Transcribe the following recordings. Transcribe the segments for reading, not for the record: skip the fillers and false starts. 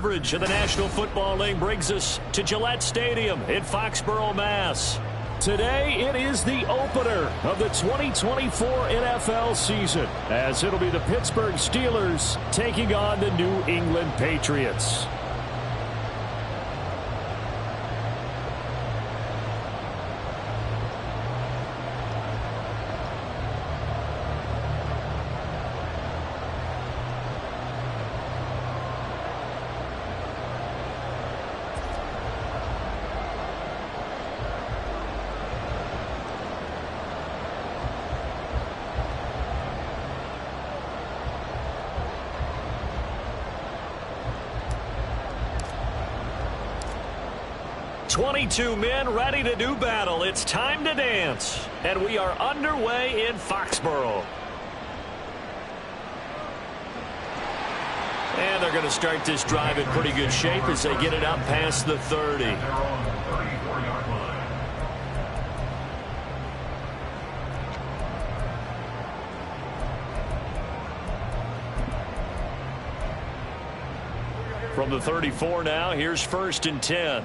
coverage of the National Football League brings us to Gillette Stadium in Foxborough, Mass. Today, it is the opener of the 2024 NFL season, as it'll be the Pittsburgh Steelers taking on the New England Patriots. "22 men ready to do battle. It's time to dance." And we are underway in Foxborough. And they're going to start this drive in pretty good shape as they get it up past the 30. From the 34 now, here's 1st and 10.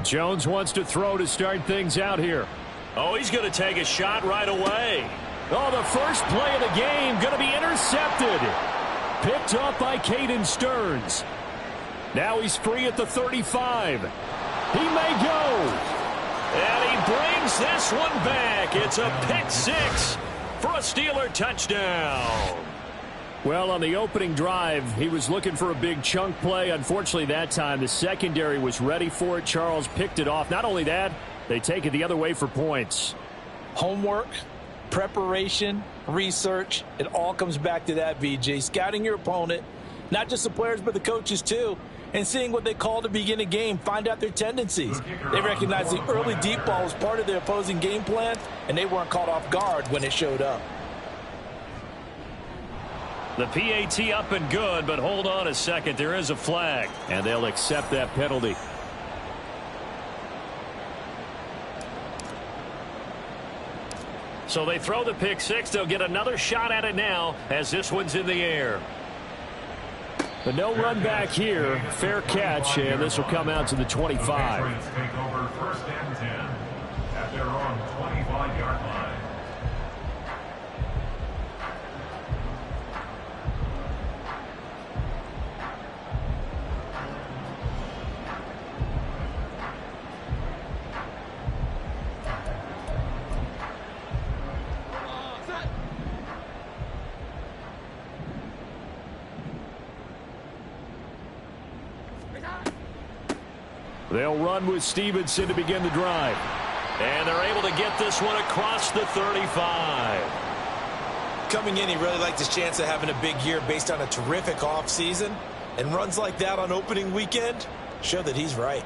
Jones wants to throw to start things out here. Oh, he's going to take a shot right away. Oh, the first play of the game going to be intercepted. Picked up by Caden Stearns. Now he's free at the 35. He may go. And he brings this one back. It's a pick six for a Steeler touchdown. Well, on the opening drive, he was looking for a big chunk play. Unfortunately, that time, the secondary was ready for it. Charles picked it off. Not only that, they take it the other way for points. Homework, preparation, research, it all comes back to that, VJ. Scouting your opponent, not just the players, but the coaches too, and seeing what they call to begin a game, find out their tendencies. They recognize the early deep ball was part of their opposing game plan, and they weren't caught off guard when it showed up. The PAT up and good, but hold on a second. There is a flag, and they'll accept that penalty. So they throw the pick six. They'll get another shot at it now as this one's in the air. But no run back here. Fair catch, and this will come out to the 25. The Patriots take over 1st and 10 at their own 25-yard line. They'll run with Stevenson to begin the drive. And they're able to get this one across the 35. Coming in, he really liked his chance of having a big year based on a terrific offseason. And runs like that on opening weekend show that he's right.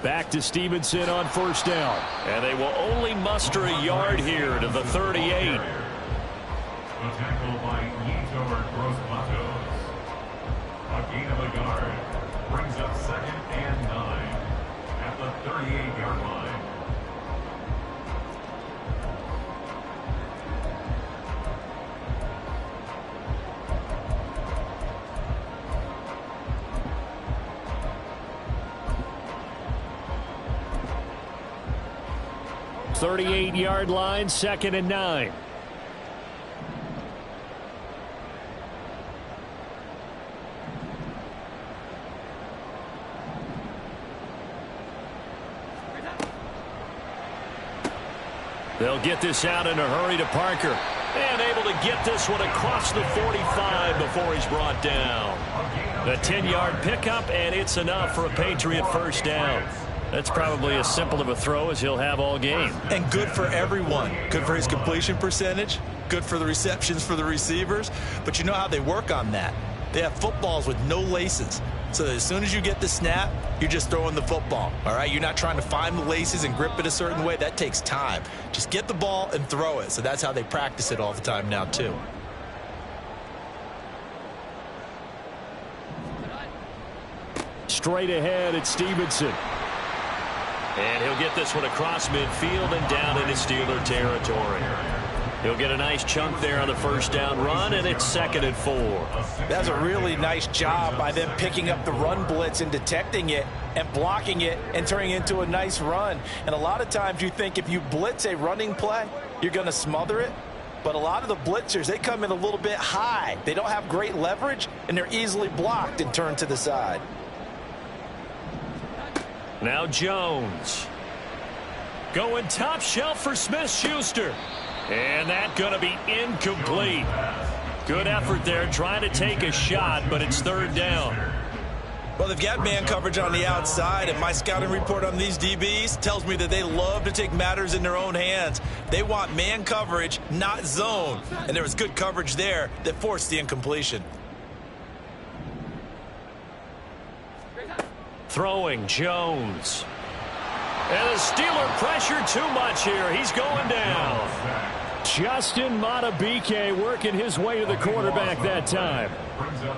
Back to Stevenson on 1st down. And they will only muster a yard here to the 38. The tackle by Yetur Gross-Matos. A gain of a yard brings up 2nd and 9 at the 38-yard line. Thirty-eight-yard line, 2nd and 9. They'll get this out in a hurry to Parker. And able to get this one across the 45 before he's brought down. A 10-yard pickup, and it's enough for a Patriot 1st down. That's probably as simple of a throw as he'll have all game. And good for everyone. Good for his completion percentage, good for the receptions for the receivers, but you know how they work on that. They have footballs with no laces. So as soon as you get the snap, you're just throwing the football, all right? You're not trying to find the laces and grip it a certain way. That takes time. Just get the ball and throw it. So that's how they practice it all the time now, too. Straight ahead, it's Stevenson. And he'll get this one across midfield and down into Steeler territory. He'll get a nice chunk there on the first down run, and it's 2nd and 4. That's a really nice job by them picking up the run blitz and detecting it and blocking it and turning it into a nice run. And a lot of times you think if you blitz a running play, you're going to smother it. But a lot of the blitzers, they come in a little bit high. They don't have great leverage, and they're easily blocked and turned to the side. Now Jones. Going top shelf for Smith-Schuster. And that's going to be incomplete. Good effort there trying to take a shot, but it's 3rd down. Well, they've got man coverage on the outside, and my scouting report on these DBs tells me that they love to take matters in their own hands. They want man coverage, not zone. And there was good coverage there that forced the incompletion. Throwing Jones. And the Steeler pressure too much here. He's going down. Justin Madubuike working his way to the quarterback that time.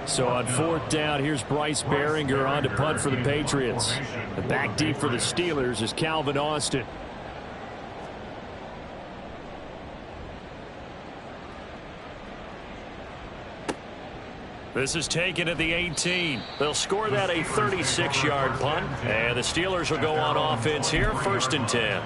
So on 4th down, here's Bryce Baringer on to punt for the Patriots. The back deep for the Steelers is Calvin Austin. This is taken at the 18. They'll score that a 36-yard punt. And the Steelers will go on offense here, 1st and 10.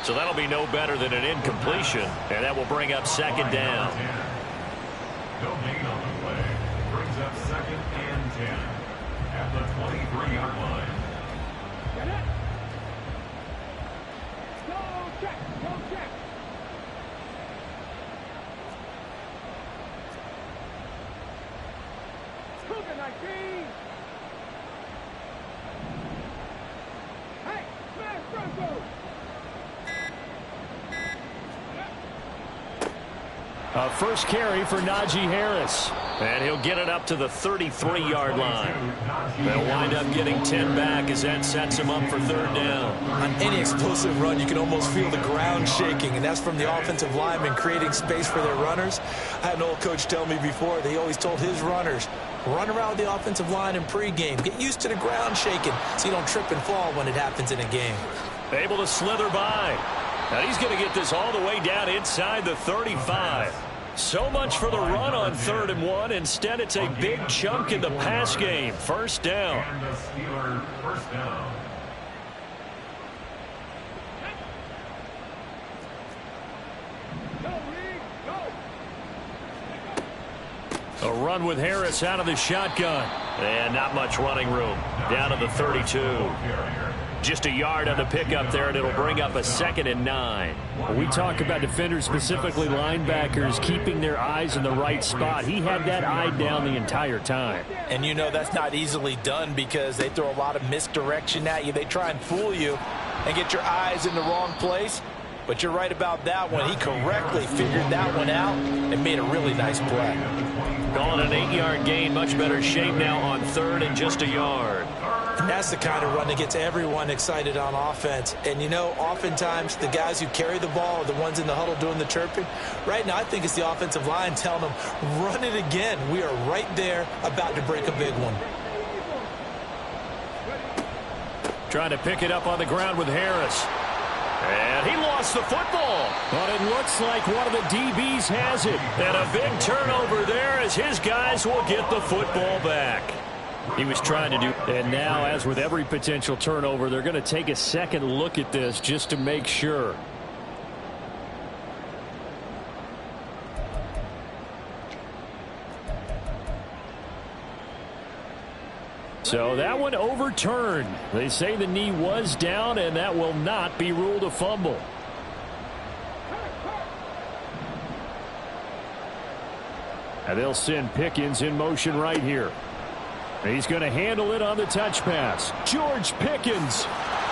So that'll be no better than an incompletion, and that will bring up 2nd down. No gain on the play. Brings up 2nd and 10 at the 23-yard line. Get it. Go check. Go check. Cougar 19. Hey, smash Broncos. A first carry for Najee Harris. And he'll get it up to the 33-yard line. They'll wind up getting 10 back as that sets him up for 3rd down. On any explosive run, you can almost feel the ground shaking, and that's from the offensive linemen creating space for their runners. I had an old coach tell me before, they always told his runners, run around the offensive line in pregame. Get used to the ground shaking so you don't trip and fall when it happens in a game. Able to slither by. And he's going to get this all the way down inside the 35. So much for the run on 3rd and 1. Instead, it's a big chunk in the pass game. 1st down. And the Steelers 1st down. A run with Harris out of the shotgun. And not much running room. Down to the 32. Just a yard on the pickup there, and it'll bring up a 2nd and 9. We talk about defenders, specifically linebackers, keeping their eyes in the right spot. He had that eye down the entire time. And you know that's not easily done because they throw a lot of misdirection at you. They try and fool you and get your eyes in the wrong place. But you're right about that one. He correctly figured that one out and made a really nice play. Calling an 8-yard gain, much better shape now on 3rd and just a yard. And that's the kind of run that gets everyone excited on offense. And, you know, oftentimes the guys who carry the ball are the ones in the huddle doing the chirping. Right now, I think it's the offensive line telling them, run it again. We are right there about to break a big one. Trying to pick it up on the ground with Harris. And he lost the football. But it looks like one of the DBs has it. And a big turnover there as his guys will get the football back. He was trying to do, and now, as with every potential turnover, they're going to take a second look at this just to make sure. So that one overturned. They say the knee was down, and that will not be ruled a fumble. And they'll send Pickens in motion right here. He's going to handle it on the touch pass. George Pickens.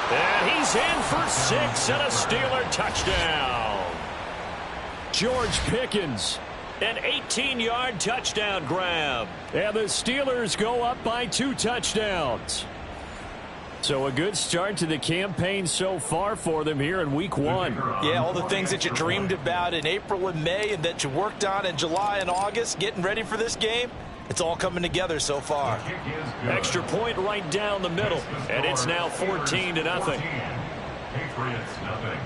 And he's in for 6 and a Steeler touchdown. George Pickens. An 18-yard touchdown grab. And the Steelers go up by 2 touchdowns. So a good start to the campaign so far for them here in week 1. Yeah, all the things that you dreamed about in April and May and that you worked on in July and August, getting ready for this game, it's all coming together so far. Extra point right down the middle, and it's now 14-0. Patriots nothing.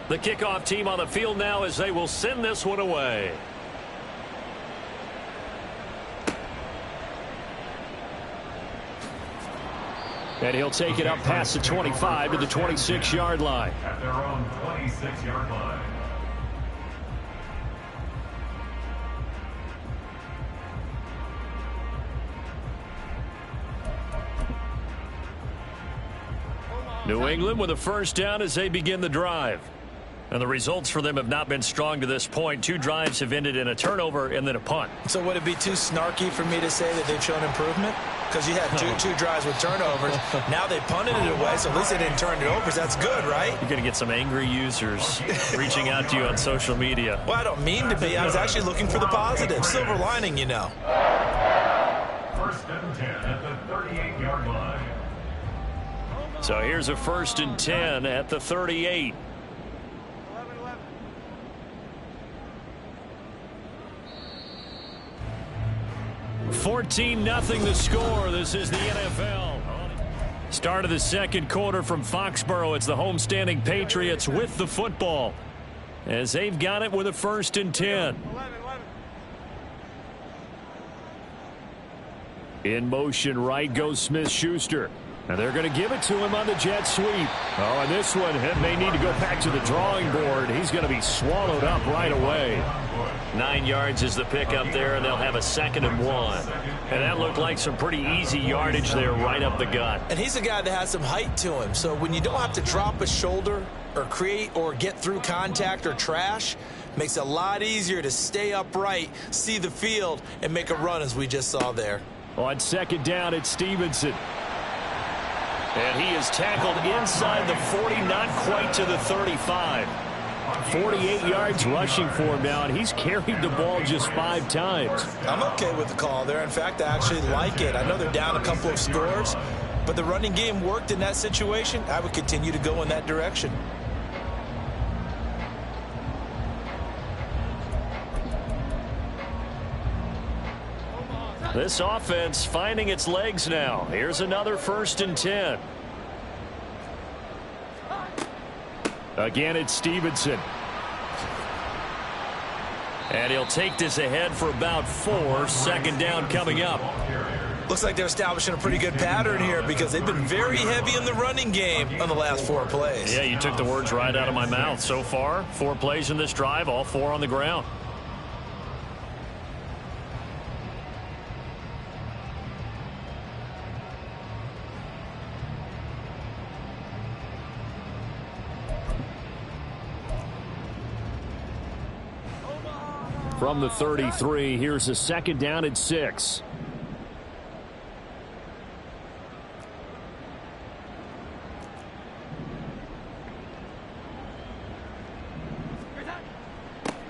The kickoff team on the field now as they will send this one away. And he'll take it up past the 25 to the 26-yard line. At their own 26-yard line. New England with a first down as they begin the drive. And the results for them have not been strong to this point. 2 drives have ended in a turnover and then a punt. So would it be too snarky for me to say that they've shown improvement? Because you had two drives with turnovers. Now they punted it away, so at least they didn't turn it over. So that's good, right? You're going to get some angry users reaching out to you on social media. Well, I don't mean to be. I was actually looking for the positive. Silver lining, you know. First and 10 at the 38-yard line. So here's a 1st and 10 at the 38. 14-0 the score. This is the NFL. Start of the second quarter from Foxborough. It's the homestanding Patriots with the football as they've got it with a 1st and 10. In motion right goes Smith-Schuster. And they're going to give it to him on the jet sweep. Oh, and this one may need to go back to the drawing board. He's going to be swallowed up right away. 9 yards is the pickup there, and they'll have a 2nd and 1. And that looked like some pretty easy yardage there right up the gut. And he's a guy that has some height to him. So when you don't have to drop a shoulder or create or get through contact or trash, makes it a lot easier to stay upright, see the field, and make a run as we just saw there. On 2nd down, it's Stevenson. And he is tackled inside the 40, not quite to the 35. 48 yards rushing for him now, and he's carried the ball just 5 times. I'm okay with the call there. In fact, I actually like it. I know they're down a couple of scores, but the running game worked in that situation. I would continue to go in that direction. This offense finding its legs now. Here's another 1st and 10. Again, it's Stevenson. And he'll take this ahead for about 4. 2nd down coming up. Looks like they're establishing a pretty good pattern here because they've been very heavy in the running game on the last 4 plays. Yeah, you took the words right out of my mouth. So far, 4 plays in this drive, all 4 on the ground. From the 33, here's a 2nd down and 6.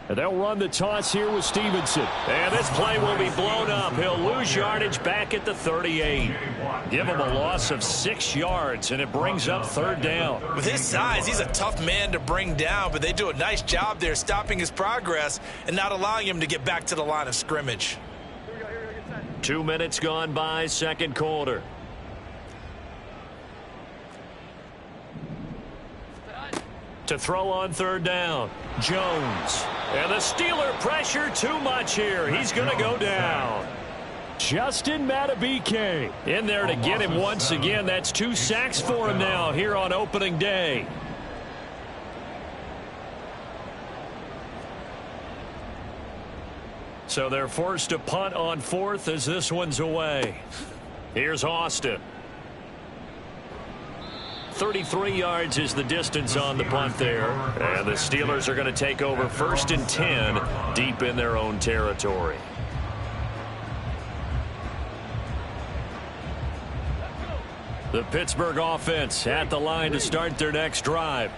And they'll run the toss here with Stevenson. And this play will be blown up. He'll lose yardage back at the 38. Give him a loss of 6 yards, and it brings up 3rd down. With his size, he's a tough man to bring down, but they do a nice job there stopping his progress and not allowing him to get back to the line of scrimmage. 2 minutes gone by, 2nd quarter. To throw on third down, Jones. And the Steeler pressure too much here. He's going to go down. Justin Madubuike in there to get him once again. That's 2 sacks for him now here on opening day. So they're forced to punt on 4th as this one's away. Here's Austin. 33 yards is the distance on the punt there. And the Steelers are going to take over 1st and 10 deep in their own territory. The Pittsburgh offense at the line to start their next drive.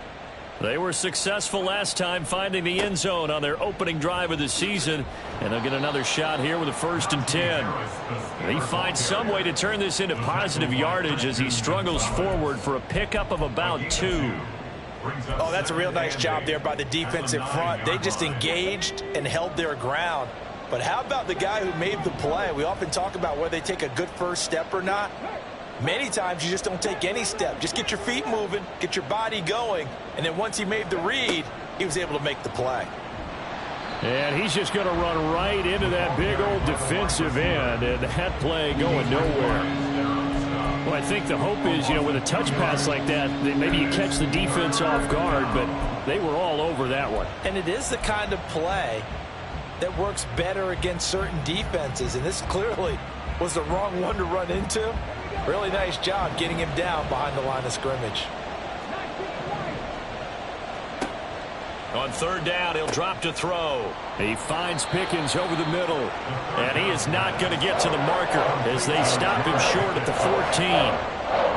They were successful last time finding the end zone on their opening drive of the season, and they'll get another shot here with a 1st and 10. He finds some way to turn this into positive yardage as he struggles forward for a pickup of about 2. Oh, that's a real nice job there by the defensive front. They just engaged and held their ground. But how about the guy who made the play? We often talk about whether they take a good first step or not. Many times you just don't take any step. Just get your feet moving, get your body going, and then once he made the read, he was able to make the play. And he's just going to run right into that big old defensive end, and that play going nowhere. Well, I think the hope is, with a touch pass like that maybe you catch the defense off guard, but they were all over that one. And it is the kind of play that works better against certain defenses, and this clearly was the wrong one to run into. Really nice job getting him down behind the line of scrimmage. On third down, he'll drop to throw. He finds Pickens over the middle, and he is not going to get to the marker as they stop him short at the 14.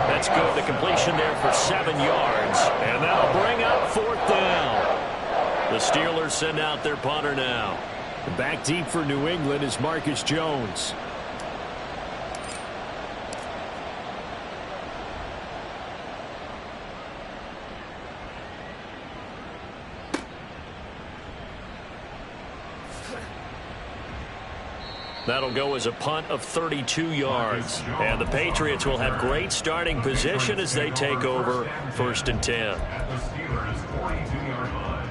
That's good. The completion there for 7 yards, and that'll bring up 4th down. The Steelers send out their punter now. Back deep for New England is Marcus Jones. That'll go as a punt of 32 yards. And the Patriots will have great starting position as they take over 1st and 10. At the Steelers' 42-yard line.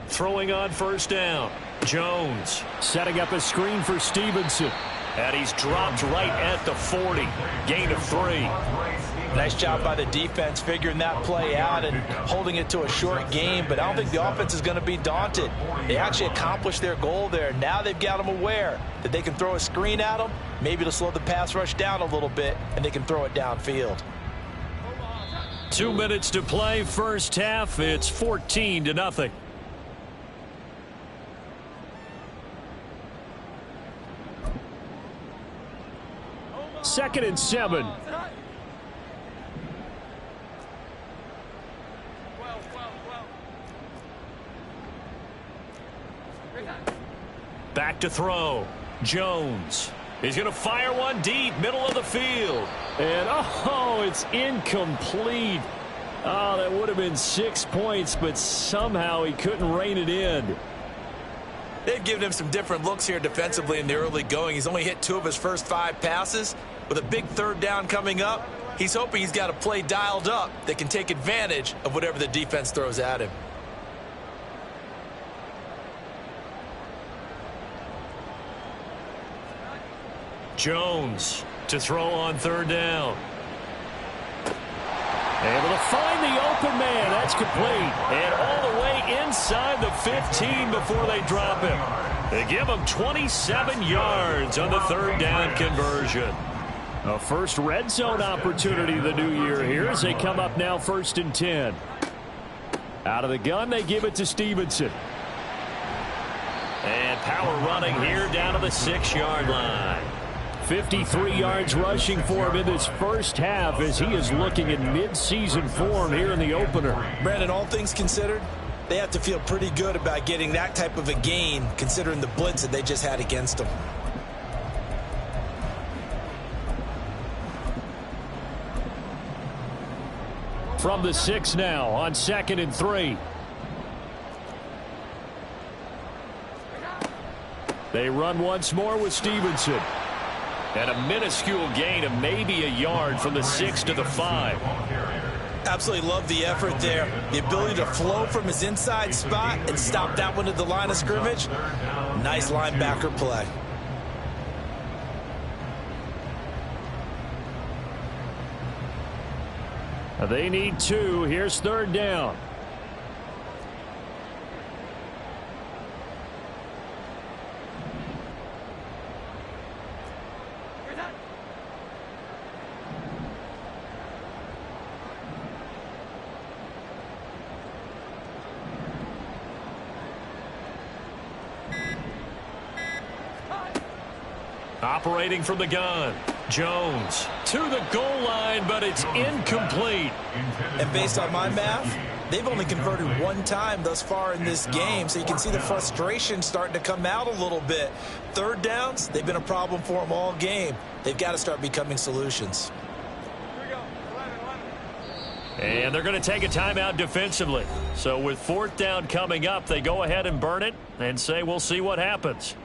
Throwing on 1st down. Jones setting up a screen for Stevenson. And he's dropped right at the 40. Gain of 3. Nice job by the defense figuring that play out and holding it to a short game, but I don't think the offense is going to be daunted. They actually accomplished their goal there. Now they've got them aware that they can throw a screen at them, maybe to slow the pass rush down a little bit, and they can throw it downfield. 2 minutes to play, first half. It's 14-0. Second and 7. Back to throw. Jones. He's going to fire one deep, middle of the field. And, it's incomplete. Oh, that would have been 6 points, but somehow he couldn't rein it in. They've given him some different looks here defensively in the early going. He's only hit 2 of his first 5 passes. With a big third down coming up, he's hoping he's got a play dialed up that can take advantage of whatever the defense throws at him. Jones to throw on third down. Able to find the open man. That's complete. And all the way inside the 15 before they drop him. They give him 27 yards on the third down conversion. A first red zone opportunity the new year here as they come up now 1st and 10. Out of the gun, they give it to Stevenson. And power running here down to the 6-yard line. 53 yards rushing for him in this first half as he is looking in mid-season form here in the opener. Brandon, all things considered, they have to feel pretty good about getting that type of a gain considering the blitz that they just had against them. From the 6 now on 2nd and 3. They run once more with Stevenson. And a minuscule gain of maybe a yard from the 6 to the 5. Absolutely love the effort there. The ability to flow from his inside spot and stop that one at the line of scrimmage. Nice linebacker play. They need 2. Here's 3rd down. Operating from the gun, Jones to the goal line, but it's incomplete. And based on my math, they've only converted 1 time thus far in this game, so you can see the frustration starting to come out a little bit. 3rd downs, they've been a problem for them all game. They've got to start becoming solutions. And they're going to take a timeout defensively. So with 4th down coming up, they go ahead and burn it and say we'll see what happens.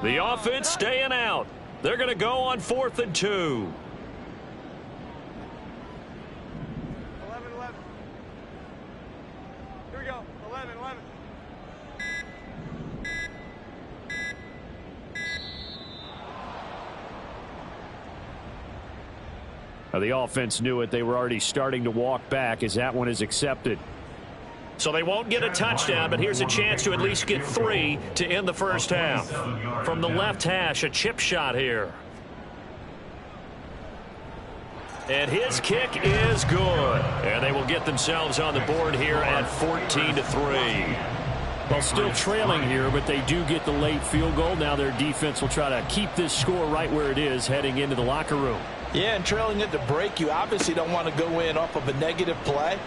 The offense staying out. They're going to go on 4th and 2. 11-11. Here we go. 11-11. The offense knew it. They were already starting to walk back as that one is accepted. So they won't get a touchdown, but here's a chance to at least get 3 to end the first half. From the left hash, a chip shot here. And his kick is good. And they will get themselves on the board here at 14-3. Well, still trailing here, but they do get the late field goal. Now their defense will try to keep this score right where it is heading into the locker room. Yeah, and trailing it to break, you obviously don't want to go in off of a negative play.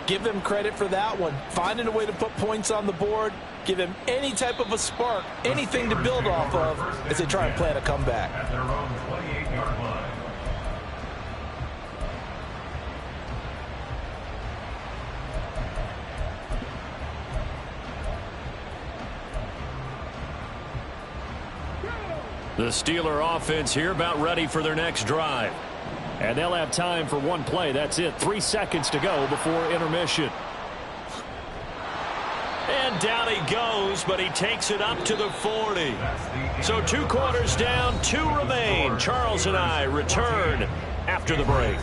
Give them credit for that one. Finding a way to put points on the board. Give them any type of a spark, anything to build off of as they try and plan a comeback. At their own 28-yard line. The Steeler offense here about ready for their next drive. And they'll have time for 1 play. That's it. 3 seconds to go before intermission. And down he goes, but he takes it up to the 40. So 2 quarters down, 2 remain. Charles and I return after the break.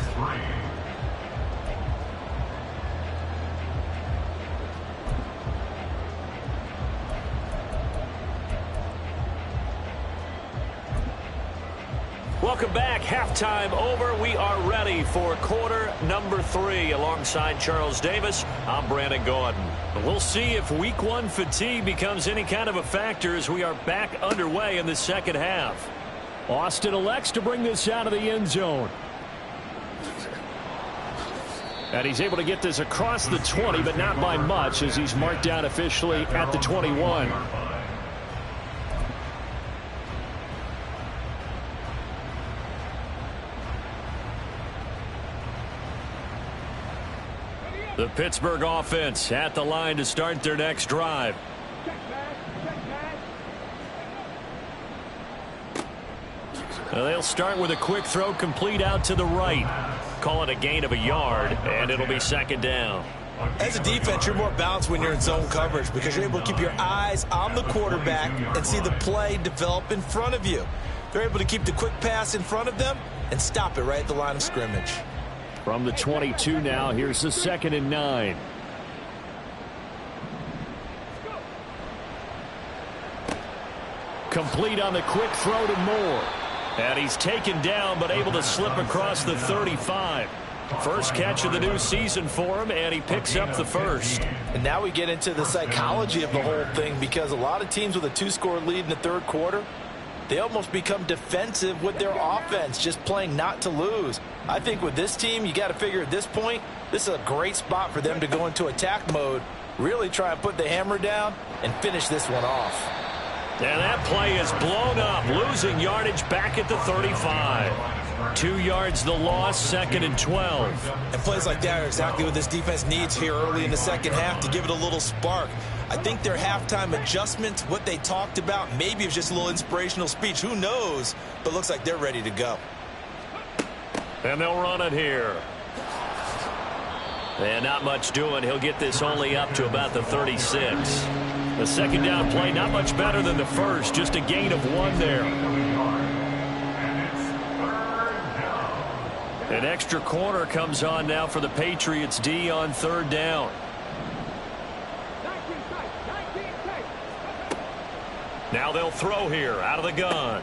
Welcome back. Halftime over. We are ready for quarter number 3. Alongside Charles Davis, I'm Brandon Gaudin. We'll see if week 1 fatigue becomes any kind of a factor as we are back underway in the second half. Austin elects to bring this out of the end zone. And he's able to get this across the 20, but not by much as he's marked down officially at the 21. The Pittsburgh offense at the line to start their next drive. They'll start with a quick throw complete out to the right. Call it a gain of a yard, and it'll be second down. As a defense, you're more balanced when you're in zone coverage because you're able to keep your eyes on the quarterback and see the play develop in front of you. They're able to keep the quick pass in front of them and stop it right at the line of scrimmage. From the 22 now, here's the 2nd and 9. Complete on the quick throw to Moore. And he's taken down but able to slip across the 35. First catch of the new season for him, and he picks up the first. And now we get into the psychology of the whole thing, because a lot of teams with a 2-score lead in the third quarter, they almost become defensive with their offense, just playing not to lose. I think with this team, you got to figure at this point, this is a great spot for them to go into attack mode, really try and put the hammer down and finish this one off. And that play is blown up, losing yardage back at the 35. 2 yards the loss, 2nd and 12. And plays like that are exactly what this defense needs here early in the second half to give it a little spark. I think their halftime adjustment, what they talked about, maybe it was just a little inspirational speech. Who knows? But looks like they're ready to go. And they'll run it here. And not much doing. He'll get this only up to about the 36. The second down play, not much better than the first. Just a gain of 1 there. An extra corner comes on now for the Patriots D on 3rd down. 19 tight. Now they'll throw here out of the gun.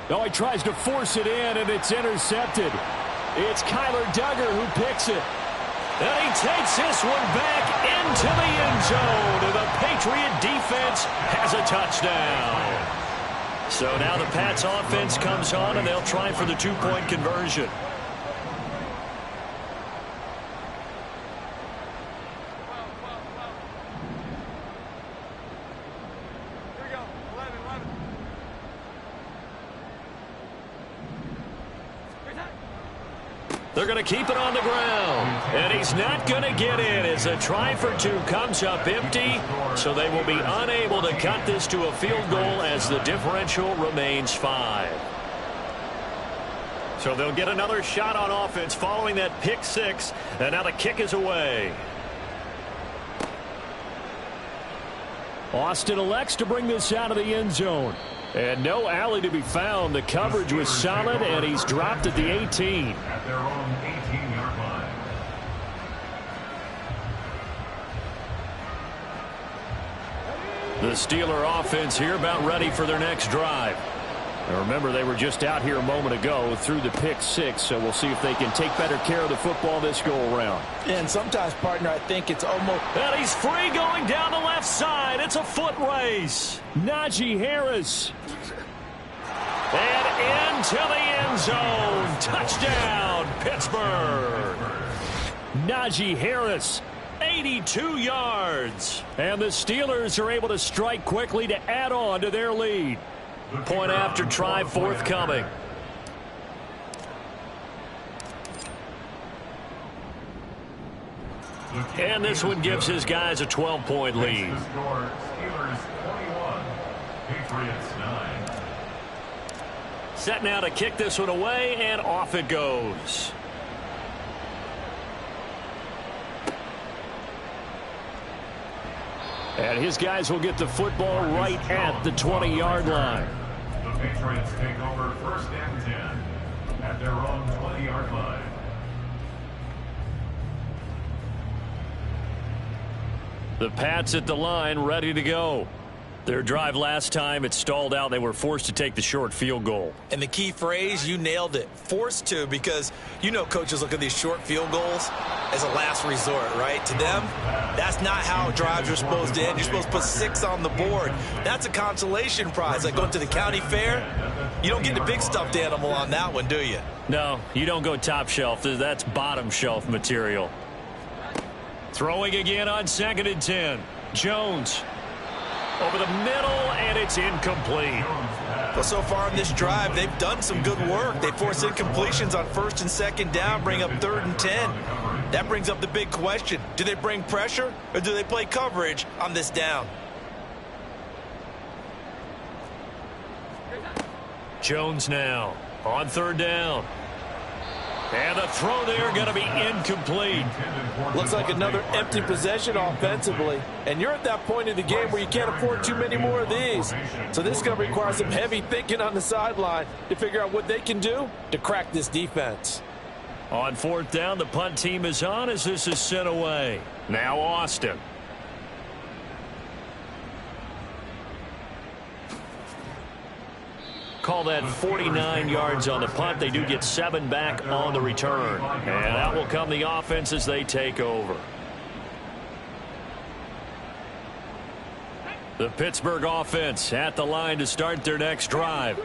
Oh, he tries to force it in, and it's intercepted. It's Kyler Duggar who picks it. And he takes this one back into the end zone. And the Patriot defense has a touchdown. So now the Pats offense comes on, and they'll try for the 2-point conversion. They're going to keep it on the ground. And he's not going to get in as a try for 2 comes up empty. So they will be unable to cut this to a field goal as the differential remains 5. So they'll get another shot on offense following that pick 6. And now the kick is away. Austin elects to bring this out of the end zone. And no alley to be found. The coverage was solid, and he's dropped at the 18. At their own 18-yard line. The Steeler offense here about ready for their next drive. Now remember, they were just out here a moment ago through the pick 6, so we'll see if they can take better care of the football this go-around. And sometimes, partner, I think it's almost... And he's free going down the left side. It's a foot race. Najee Harris. And into the end zone. Touchdown, Pittsburgh. Najee Harris, 82 yards. And the Steelers are able to strike quickly to add on to their lead. Point after try forthcoming. And this one gives his guys a 12-point lead. Steelers 21, Patriots 9. Set now to kick this one away, and off it goes. And his guys will get the football right at the 20-yard line. The Patriots take over 1st and 10 at their own 20-yard line. The Pats at the line, ready to go. Their drive last time, it stalled out. They were forced to take the short field goal. And the key phrase, you nailed it, forced to, because you know coaches look at these short field goals as a last resort, right? To them, that's not how drives are supposed to end. You're supposed to put 6 on the board. That's a consolation prize. Like going to the county fair, you don't get the big stuffed animal on that one, do you? No, you don't go top shelf. That's bottom shelf material. Throwing again on 2nd and 10. Jones. Over the middle, and it's incomplete. Well, so far on this drive, they've done some good work. They force incompletions on 1st and 2nd down, bring up 3rd and 10. That brings up the big question. Do they bring pressure, or do they play coverage on this down? Jones now on 3rd down. And the throw there going to be incomplete. Looks like another empty possession offensively. And you're at that point in the game where you can't afford too many more of these. So this is going to require some heavy thinking on the sideline to figure out what they can do to crack this defense. On 4th down, the punt team is on as this is sent away. Now Austin. call that 49 yards on the punt. They do get 7 back on the return. And out will come the offense as they take over. The Pittsburgh offense at the line to start their next drive.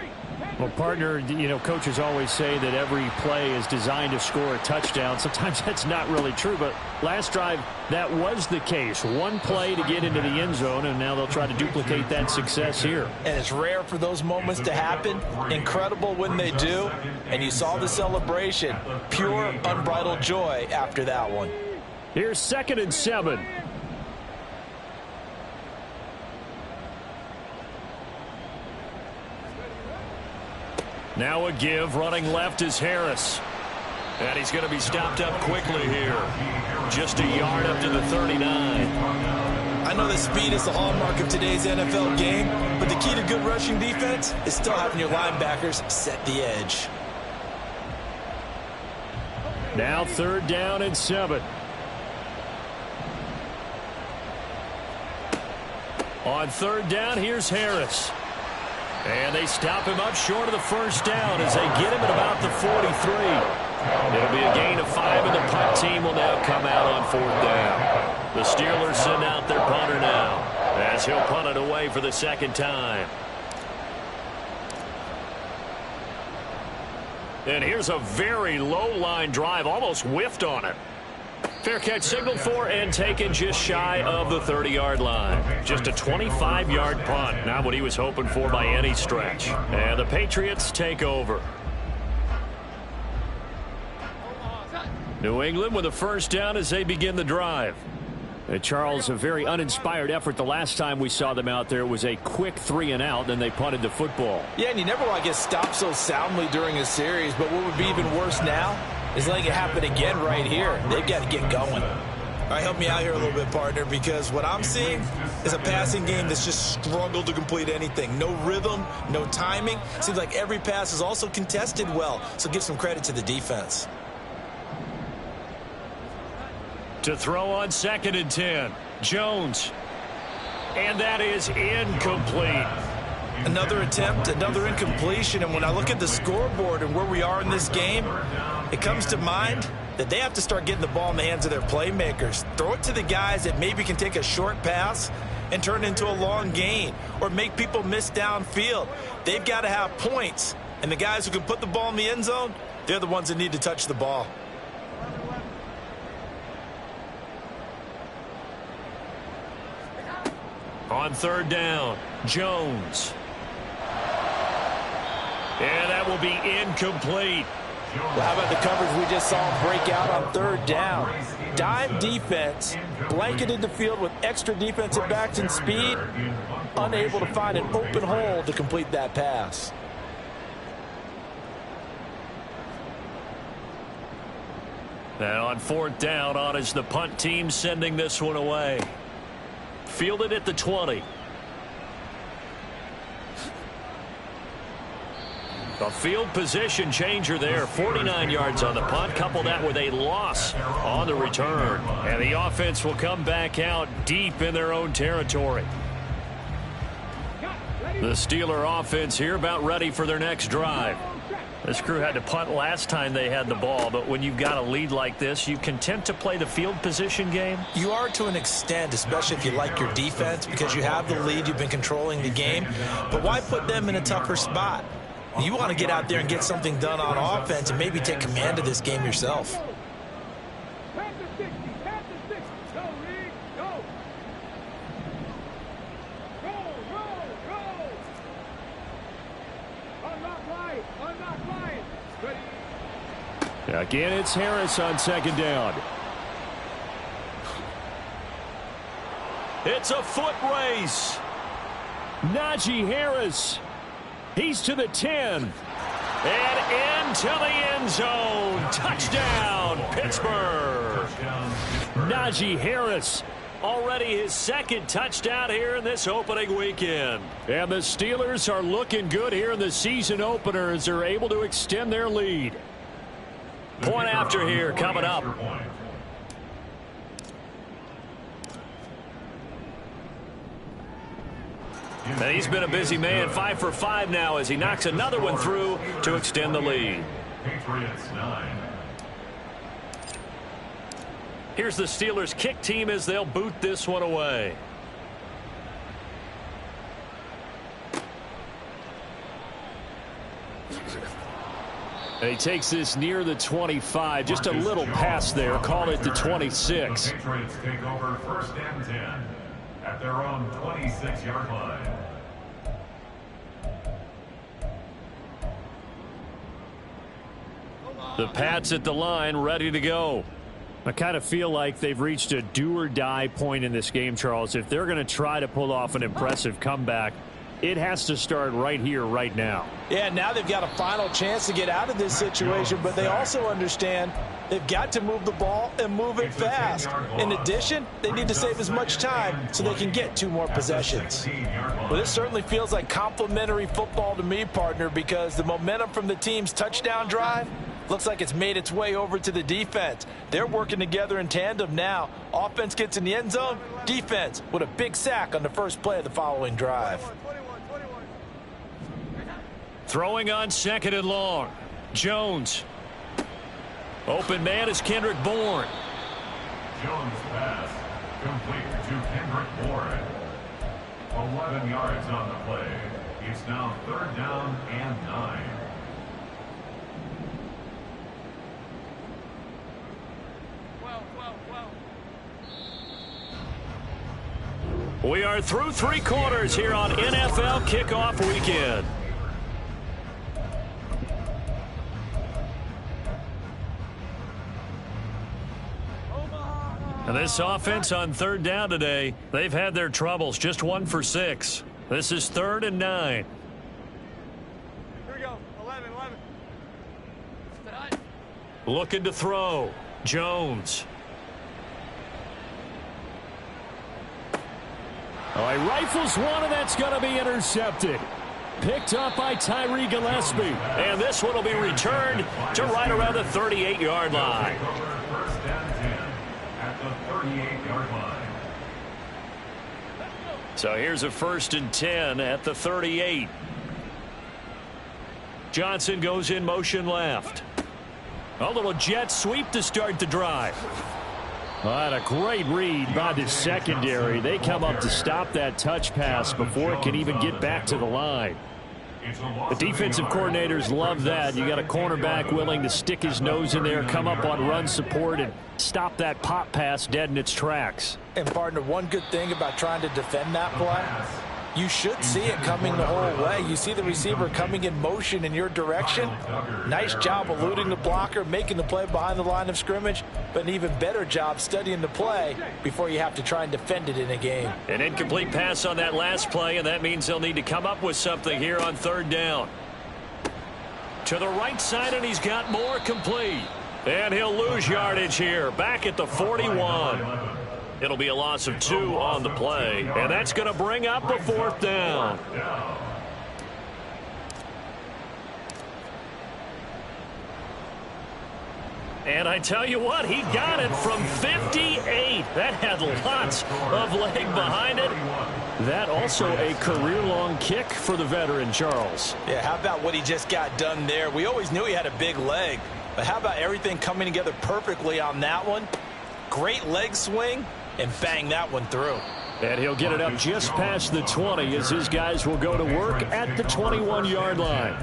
Well, partner, you know, coaches always say that every play is designed to score a touchdown. Sometimes that's not really true, but last drive, that was the case. One play to get into the end zone, and now they'll try to duplicate that success here. And it's rare for those moments to happen. Incredible when they do. And you saw the celebration. Pure, unbridled joy after that one. Here's 2nd and 7. Now a give, running left is Harris. And he's going to be stopped up quickly here. Just a yard up to the 39. I know that speed is the hallmark of today's NFL game, but the key to good rushing defense is still having your linebackers set the edge. Now 3rd down and 7. On 3rd down, here's Harris. And they stop him up short of the first down as they get him at about the 43. It'll be a gain of 5, and the punt team will now come out on 4th down. The Steelers send out their punter now as he'll punt it away for the 2nd time. And here's a very low line drive, almost whiffed on it. Fair catch signaled for and taken just shy of the 30-yard line. Just a 25-yard punt, not what he was hoping for by any stretch. And the Patriots take over. New England with a 1st down as they begin the drive. Charles, a very uninspired effort. The last time we saw them out there was a quick 3-and-out, then they punted the football. Yeah, and you never want to get stopped so soundly during a series, but what would be even worse now is letting it happen again right here. They've got to get going. All right, help me out here a little bit, partner, because what I'm seeing is a passing game that's just struggled to complete anything. No rhythm, no timing. Seems like every pass is also contested well, so give some credit to the defense. To throw on 2nd and 10, Jones. And that is incomplete. Another attempt, another incompletion, and when I look at the scoreboard and where we are in this game, it comes to mind that they have to start getting the ball in the hands of their playmakers. Throw it to the guys that maybe can take a short pass and turn it into a long gain or make people miss downfield. They've got to have points, and the guys who can put the ball in the end zone, they're the ones that need to touch the ball. On 3rd down, Jones. And that will be incomplete. Well, how about the coverage we just saw break out on 3rd down? Dime defense, blanketed the field with extra defensive backs and speed, unable to find an open hole to complete that pass. Now on 4th down, on is the punt team sending this one away. Fielded at the 20. A field position changer there. 49 yards on the punt. Couple that with a loss on the return. And the offense will come back out deep in their own territory. The Steeler offense here about ready for their next drive. This crew had to punt last time they had the ball, but when you've got a lead like this, you content to play the field position game? You are to an extent, especially if you like your defense, because you have the lead, you've been controlling the game. But why put them in a tougher spot? You want to get out there and get something done on offense and maybe take command of this game yourself. Pass the 60, pass the 60. Go, Reed, go. Go. Unlock line. Ready. Again, it's Harris on 2nd down. It's a foot race. Najee Harris. He's to the 10. And into the end zone. Touchdown, Pittsburgh. Najee Harris. Already his 2nd touchdown here in this opening weekend. And the Steelers are looking good here in the season opener as they're able to extend their lead. Point after here coming up. And he's been a busy man, 5 for 5 now as he knocks another one through to extend the lead. Patriots 9. Here's the Steelers kick team as they'll boot this one away. And he takes this near the 25. Just a little pass there. Call it the 26. The Patriots take over 1st and 10 at their own 26-yard line. The Pats at the line, ready to go. I kind of feel like they've reached a do-or-die point in this game, Charles. If they're going to try to pull off an impressive comeback, it has to start right here, right now. Yeah, now they've got a final chance to get out of this situation, but they also understand they've got to move the ball and move it fast. In addition, they need to save as much time so they can get 2 more possessions. Well, this certainly feels like complimentary football to me, partner, because the momentum from the team's touchdown drive looks like it's made its way over to the defense. They're working together in tandem now. Offense gets in the end zone, defense with a big sack on the first play of the following drive. Throwing on 2nd and long. Jones. Open man is Kendrick Bourne. Jones pass complete to Kendrick Bourne. 11 yards on the play. It's now 3rd down and 9. We are through 3 quarters here on NFL Kickoff Weekend. And this offense on 3rd down today, they've had their troubles. Just 1 for 6. This is 3rd and 9. Here we go. 11. Looking to throw. Jones. Oh, he rifles one, and that's going to be intercepted. Picked up by Tyree Gillespie. And this one will be returned to right around the 38-yard line. 1st and 10 at the 38-yard line. So here's a 1st and 10 at the 38. Johnson goes in motion left. A little jet sweep to start the drive. Well, a great read by the secondary. They come up to stop that touch pass before it can even get back to the line. The defensive coordinators love that. You got a cornerback willing to stick his nose in there, come up on run support, and stop that pop pass dead in its tracks. And, partner, one good thing about trying to defend that play, you should see it coming the whole way. You see the receiver coming in motion in your direction. Nice job eluding the blocker, making the play behind the line of scrimmage, but an even better job studying the play before you have to try and defend it in a game. An incomplete pass on that last play, and that means they'll need to come up with something here on 3rd down. To the right side, and he's got more complete. And he'll lose yardage here, back at the 41. It'll be a loss of 2 on the play, and that's going to bring up a 4th down. And I tell you what, he got it from 58. That had lots of leg behind it. That also a career-long kick for the veteran, Charles. Yeah, how about what he just got done there? We always knew he had a big leg, but how about everything coming together perfectly on that one? Great leg swing, and bang that one through. And he'll get it up just past the 20 as his guys will go to work at the 21-yard line.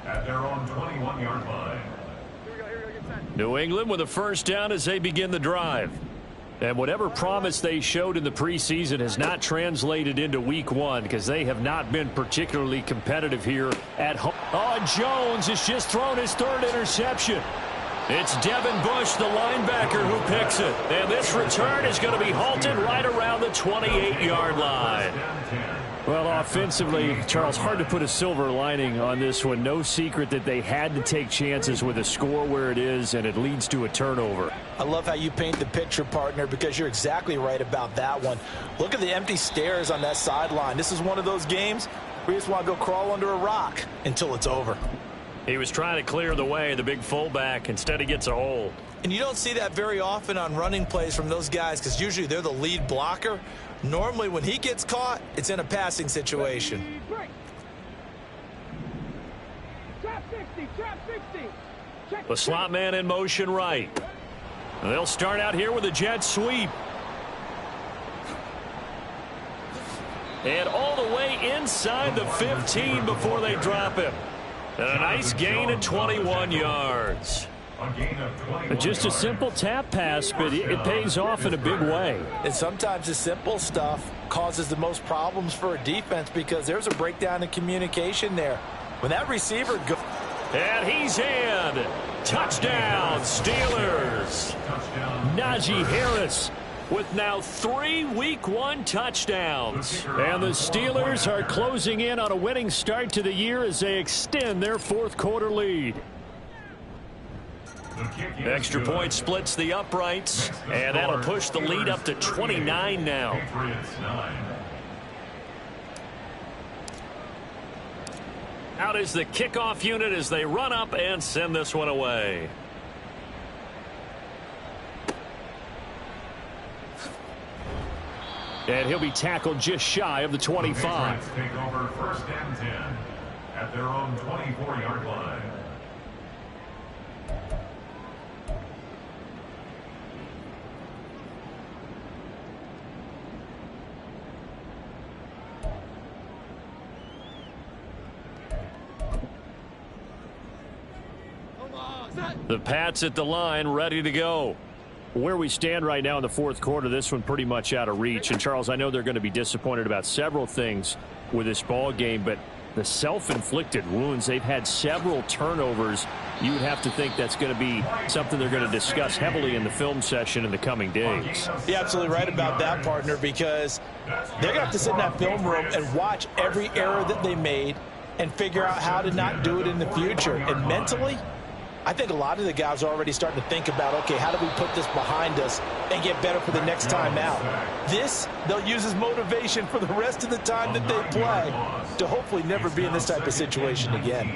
At their own 21-yard line. New England with a 1st down as they begin the drive. And whatever promise they showed in the preseason has not translated into week 1 because they have not been particularly competitive here at home. Oh, and Jones has just thrown his 3rd interception. It's Devin Bush, the linebacker, who picks it. And this return is going to be halted right around the 28-yard line. Well, offensively, Charles, hard to put a silver lining on this one. No secret that they had to take chances with a score where it is, and it leads to a turnover. I love how you paint the picture, partner, because you're exactly right about that one. Look at the empty stairs on that sideline. This is one of those games where you just want to go crawl under a rock until it's over. He was trying to clear the way, the big fullback. Instead, he gets a hold. And you don't see that very often on running plays from those guys because usually they're the lead blocker. Normally when he gets caught, it's in a passing situation. Trap 60, trap 60. Check, The slot man in motion right. They'll start out here with a jet sweep. And all the way inside the 15 before they drop him. And a nice gain of 21 yards. Just a simple tap pass, but it pays off in a big way. And sometimes the simple stuff causes the most problems for a defense because there's a breakdown in communication there. When that receiver goes... And he's in. Touchdown, Steelers. Najee Harris with now 3 Week 1 touchdowns. And the Steelers are closing in on a winning start to the year as they extend their fourth quarter lead. Extra point splits the uprights, and that'll push the lead up to 29 now. Out is the kickoff unit as they run up and send this one away. And he'll be tackled just shy of the 25. Take over 1st and 10 at their own 24-yard line. The Pats at the line, ready to go. Where we stand right now in the fourth quarter, this one pretty much out of reach. And, Charles, I know they're going to be disappointed about several things with this ball game, but the self-inflicted wounds, they've had several turnovers. You would have to think that's going to be something they're going to discuss heavily in the film session in the coming days. You're absolutely right about that, partner, because they're going to have to sit in that film room and watch every error that they made and figure out how to not do it in the future. And mentally, I think a lot of the guys are already starting to think about, okay, how do we put this behind us and get better for the next time out? This, they'll use as motivation for the rest of the time that they play to hopefully never be in this type of situation again.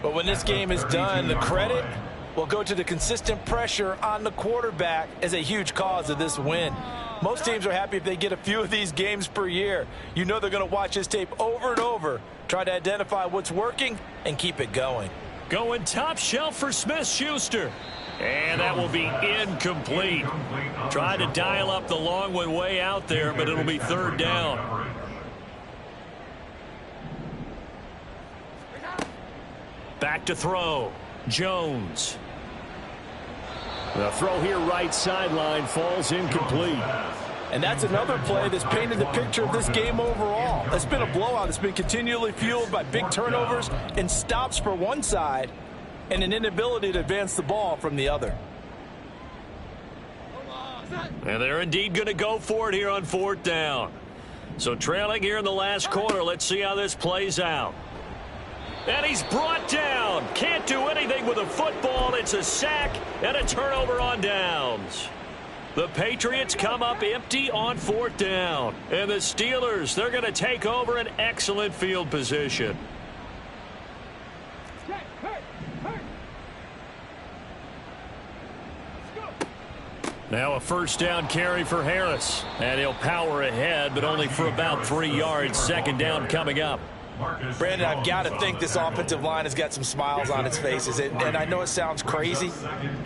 But when this game is done, the credit will go to the consistent pressure on the quarterback as a huge cause of this win. Most teams are happy if they get a few of these games per year. You know they're going to watch this tape over and over, try to identify what's working, and keep it going. Going top shelf for Smith-Schuster. And that will be incomplete. Tried to dial up the long one way out there, but it'll be 3rd down. Back to throw. Jones. The throw here right sideline falls incomplete. And that's another play that's painted the picture of this game overall. It's been a blowout. It's been continually fueled by big turnovers and stops for one side and an inability to advance the ball from the other. And they're indeed going to go for it here on 4th down. So trailing here in the last quarter, let's see how this plays out. And he's brought down. Can't do anything with a football. It's a sack and a turnover on downs. The Patriots come up empty on 4th down. And the Steelers, they're going to take over an excellent field position. Now a 1st down carry for Harris. And he'll power ahead, but only for about 3 yards. 2nd down coming up. Brandon, I've got to think this offensive line has got some smiles on its faces. And I know it sounds crazy,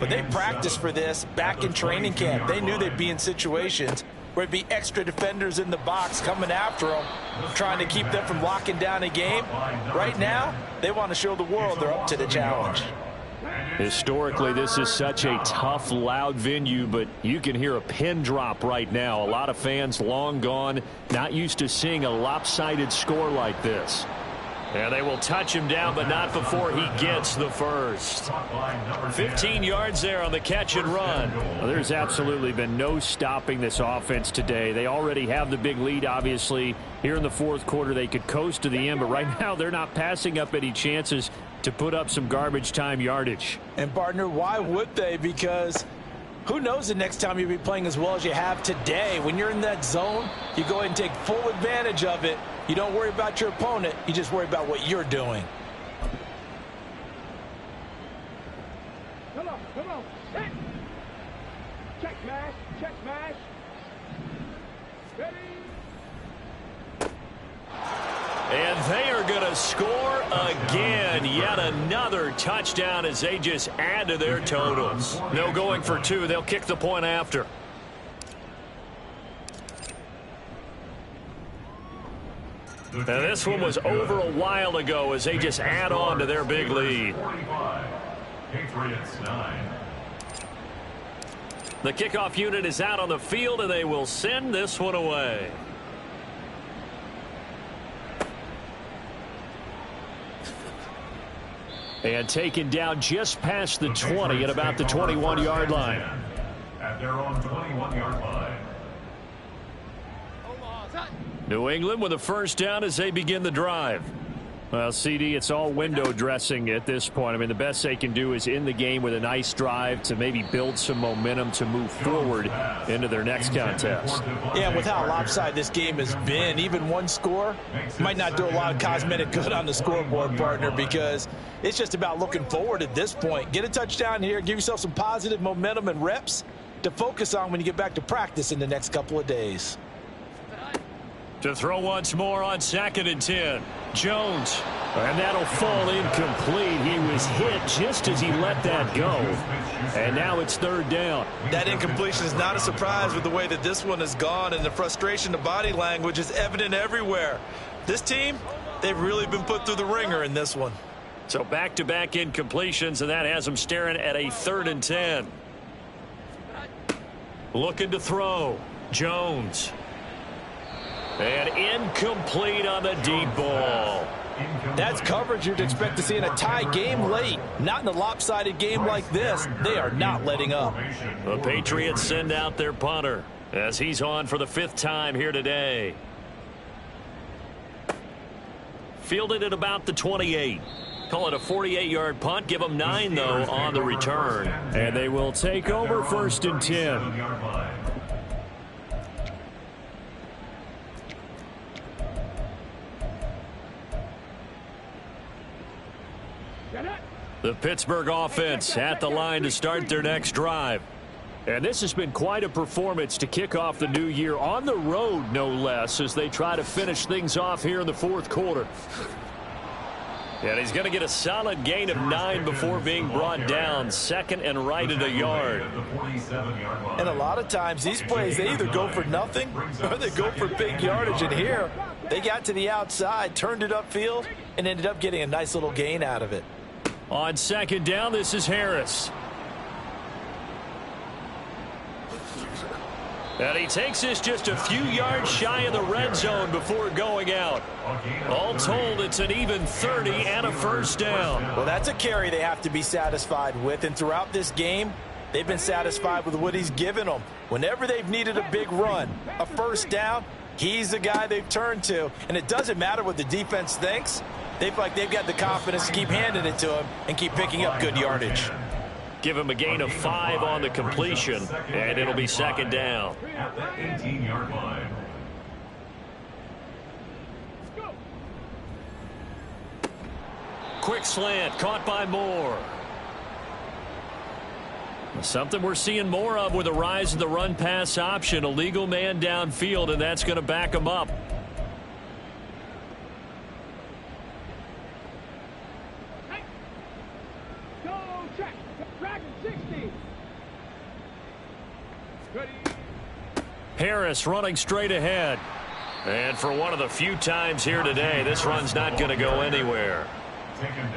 but they practiced for this back in training camp. They knew they'd be in situations where it'd be extra defenders in the box coming after them, trying to keep them from locking down a game. Right now, they want to show the world they're up to the challenge. Historically, this is such a tough, loud venue, but you can hear a pin drop right now. A lot of fans long gone, not used to seeing a lopsided score like this. And they will touch him down, but not before he gets the first. 15 yards there on the catch and run. Well, there's absolutely been no stopping this offense today. They already have the big lead, obviously. Here in the fourth quarter, they could coast to the end, but right now they're not passing up any chances to put up some garbage time yardage. And, partner, why would they? Because who knows the next time you'll be playing as well as you have today. When you're in that zone, you go ahead and take full advantage of it. You don't worry about your opponent. You just worry about what you're doing. Come on. Hey. smash, check smash. Ready? And they are going to score again. Yet another touchdown as they just add to their totals. No going for two. They'll kick the point after. And this one was over a while ago as they just add on to their big lead. Patriots 9. The kickoff unit is out on the field, and they will send this one away. And taken down just past the 20 at about the 21-yard line. At their own 21-yard line. New England with a first down as they begin the drive. Well, CD, it's all window dressing at this point. I mean, the best they can do is in the game with a nice drive to maybe build some momentum to move forward into their next contest. Yeah, with how lopsided this game has been, even one score might not do a lot of cosmetic good on the scoreboard, partner, because it's just about looking forward at this point. Get a touchdown here, give yourself some positive momentum and reps to focus on when you get back to practice in the next couple of days. To throw once more on 2nd and 10. Jones. And that'll fall incomplete. He was hit just as he let that go. And now it's 3rd down. That incompletion is not a surprise with the way that this one has gone, and the frustration, the body language is evident everywhere. This team, they've really been put through the ringer in this one. So back-to-back incompletions, and that has them staring at a 3rd and 10. Looking to throw. Jones. And incomplete on the deep ball. That's coverage you'd expect to see in a tie game late. Not in a lopsided game like this. They are not letting up. The Patriots send out their punter as he's on for the 5th time here today. Fielded at about the 28. Call it a 48-yard punt. Give them 9, though, on the return. And they will take over 1st and 10. The Pittsburgh offense at the line to start their next drive. And this has been quite a performance to kick off the new year on the road, no less, as they try to finish things off here in the 4th quarter. And he's going to get a solid gain of 9 before being brought down, 2nd and right at a yard. And a lot of times these plays, they either go for nothing or they go for big yardage. And here, they got to the outside, turned it upfield, and ended up getting a nice little gain out of it. On 2nd down, this is Harris. And he takes this just a few yards shy of the red zone before going out. All told, it's an even 30 and a 1st down. Well, that's a carry they have to be satisfied with. And throughout this game, they've been satisfied with what he's given them. Whenever they've needed a big run, a 1st down, he's the guy they've turned to. And it doesn't matter what the defense thinks. They've got the confidence to keep handing it to him and keep picking up good yardage. Give him a gain of 5 on the completion, and it'll be 2nd down. At the 18-yard line. Quick slant, caught by Moore. Something we're seeing more of with the rise of the run-pass option. A legal man downfield, and that's going to back him up. Harris running straight ahead. And for one of the few times here today, this run's not going to go anywhere.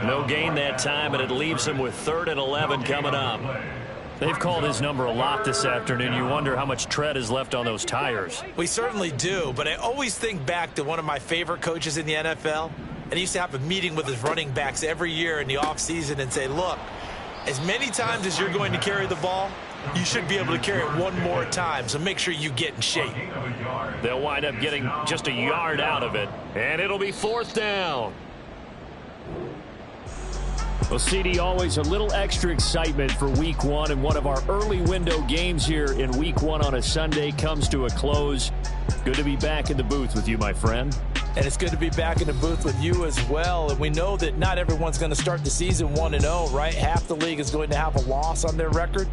No gain that time, and it leaves him with 3rd and 11 coming up. They've called his number a lot this afternoon. You wonder how much tread is left on those tires. We certainly do, but I always think back to one of my favorite coaches in the NFL, and he used to have a meeting with his running backs every year in the offseason and say, look, as many times as you're going to carry the ball, you should be able to carry it one more time, so make sure you get in shape. They'll wind up getting just a yard out of it, and it'll be 4th down. Well, CD, always a little extra excitement for Week 1, and one of our early window games here in Week 1 on a Sunday comes to a close. Good to be back in the booth with you, my friend. And it's good to be back in the booth with you as well. And we know that not everyone's going to start the season 1-0, right? Half the league is going to have a loss on their record.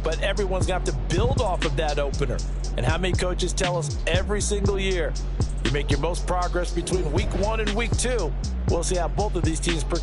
but everyone's going to have to build off of that opener. And how many coaches tell us every single year, you make your most progress between week 1 and week 2. We'll see how both of these teams progress.